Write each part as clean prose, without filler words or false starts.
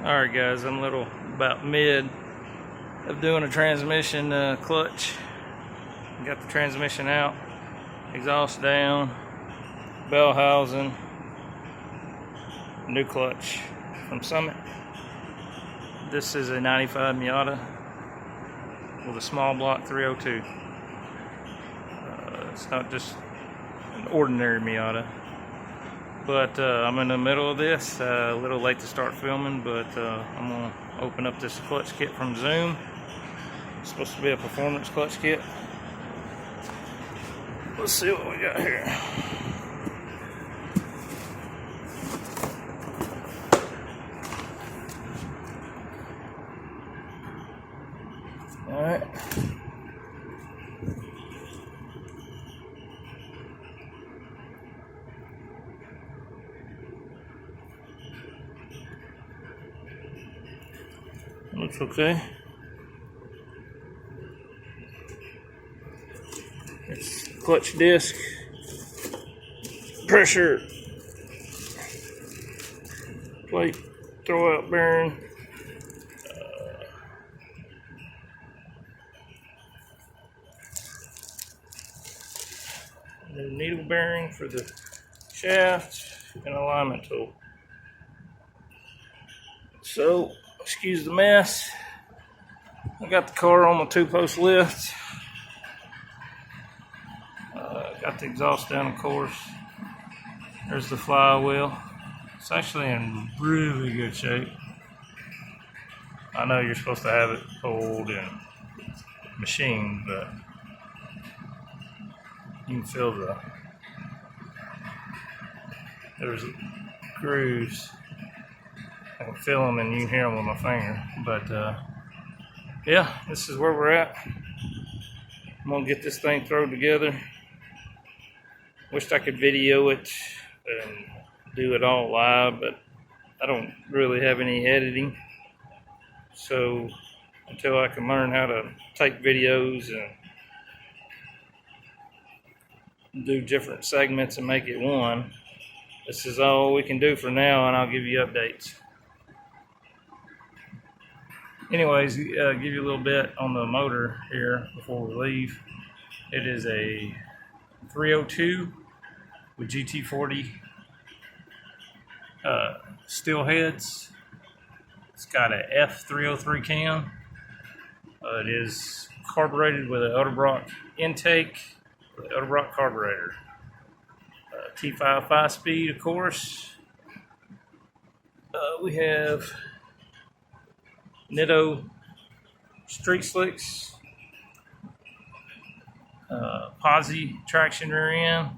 Alright guys, I'm a little about mid of doing a transmission clutch. Got the transmission out, exhaust down, bell housing, new clutch from Summit. This is a 95 Miata with a small block 302. It's not just an ordinary Miata. But I'm in the middle of this, a little late to start filming, but I'm going to open up this clutch kit from Zoom. It's supposed to be a performance clutch kit. Let's see what we got here. Alright. Looks okay. It's clutch disc, pressure plate, throwout bearing, the needle bearing for the shaft, and alignment tool. So, excuse the mess. I got the car on my 2-post lift. Got the exhaust down, of course. There's the flywheel. It's actually in really good shape. I know you're supposed to have it pulled and machined, but you can feel there's grooves. I can feel them and you can hear them with my finger. But yeah, this is where we're at. I'm gonna get this thing thrown together. Wished I could video it and do it all live, but I don't really have any editing. So until I can learn how to take videos and do different segments and make it one, this is all we can do for now, and I'll give you updates. Anyways, give you a little bit on the motor here before we leave. It is a 302 with GT40 steel heads. It's got a F303 cam. It is carbureted with an Edelbrock intake, with an Edelbrock carburetor. T5 5-speed, of course. We have Nitto street slicks, posi traction rear end.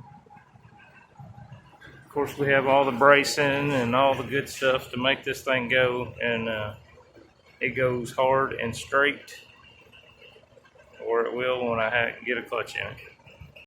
Of course, we have all the bracing and all the good stuff to make this thing go, and it goes hard and straight, or it will when I get a clutch in it.